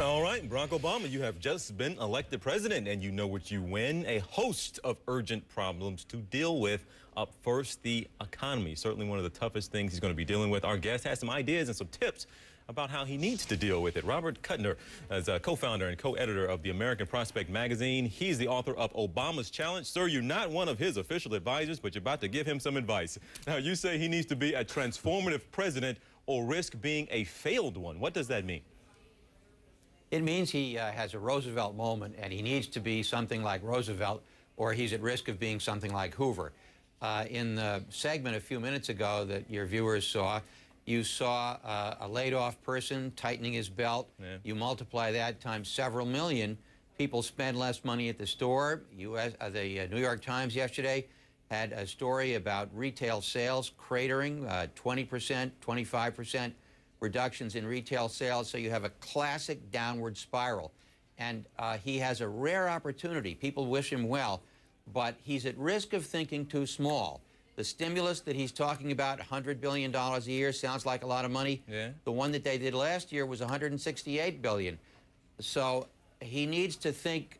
All right, Barack Obama, you have just been elected president, and you know what you win: a host of urgent problems to deal with. Up first, the economy. Certainly one of the toughest things he's going to be dealing with. Our guest has some ideas and some tips about how he needs to deal with it. Robert Kuttner is a co-founder and co-editor of the American Prospect magazine. He's the author of Obama's Challenge. Sir, you're not one of his official advisors, but you're about to give him some advice. Now, you say he needs to be a transformative president or risk being a failed one. What does that mean? It means he has a Roosevelt moment, and he needs to be something like Roosevelt, or he's at risk of being something like Hoover. In the segment a few minutes ago that your viewers saw, you saw a laid-off person tightening his belt. Yeah. You multiply that times several million. People spend less money at the store. The New York Times yesterday had a story about retail sales cratering, 20%, 25% reductions in retail sales. So you have a classic downward spiral. And he has a rare opportunity. People wish him well, but he's at risk of thinking too small. The stimulus that he's talking about, $100 billion a year, sounds like a lot of money. Yeah. The one that they did last year was $168 billion. So he needs to think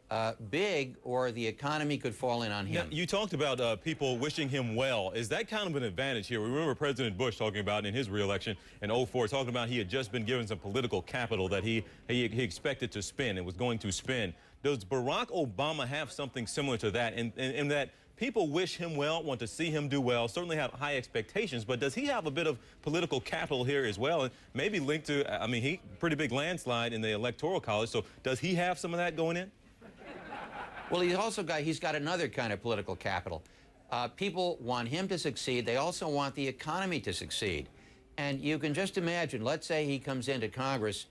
big, or the economy could fall in on him. Now, you talked about people wishing him well. Is that kind of an advantage here? We remember President Bush talking about in his reelection in '04, talking about he had just been given some political capital that he expected to spend and was going to spend. Does Barack Obama have something similar to that, in that people wish him well, want to see him do well, certainly have high expectations, but does he have a bit of political capital here as well, and maybe linked to, I mean, he pretty big landslide in the Electoral College, so does he have some of that going in? Well, he's got another kind of political capital. People want him to succeed. They also want the economy to succeed. And you can just imagine, let's say he comes into Congress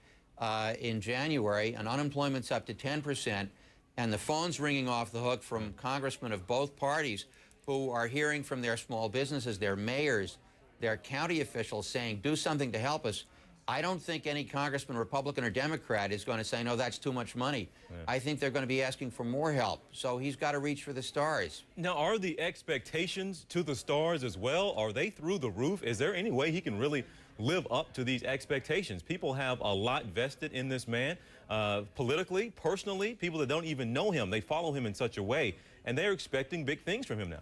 in January, and unemployment's up to 10%, and the phone's ringing off the hook from congressmen of both parties who are hearing from their small businesses, their mayors, their county officials saying, do something to help us. I don't think any congressman, Republican or Democrat, is going to say, no, that's too much money. Yeah. I think they're going to be asking for more help. So he's got to reach for the stars. Now, are the expectations to the stars as well? Are they through the roof? Is there any way he can really live up to these expectations? People have a lot vested in this man, politically, personally. People that don't even know him, they follow him in such a way, and they're expecting big things from him now.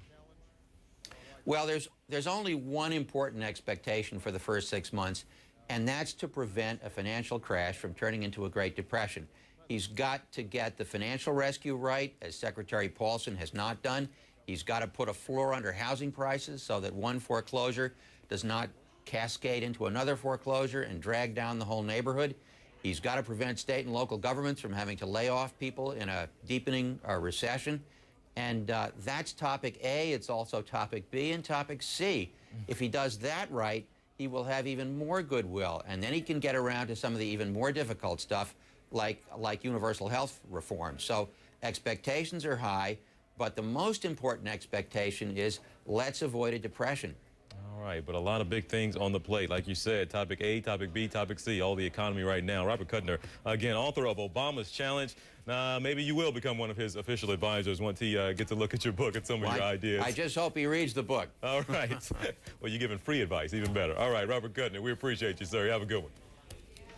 Well, there's only one important expectation for the first 6 months, and that's to prevent a financial crash from turning into a Great Depression. He's got to get the financial rescue right, as Secretary Paulson has not done. He's got to put a floor under housing prices so that one foreclosure does not cascade into another foreclosure and drag down the whole neighborhood. He's got to prevent state and local governments from having to lay off people in a deepening recession. And that's topic A. It's also topic B and topic C. If he does that right, he will have even more goodwill, and then he can get around to some of the even more difficult stuff like universal health reform. So expectations are high, but the most important expectation is let's avoid a depression. All right, but a lot of big things on the plate. Like you said, topic A, topic B, topic C, all the economy right now. Robert Kuttner, again, author of Obama's Challenge. Maybe you will become one of his official advisors once he gets a look at your book and some of your ideas. I just hope he reads the book. All right. Well, you're giving free advice, even better. All right, Robert Kuttner, we appreciate you, sir. Have a good one.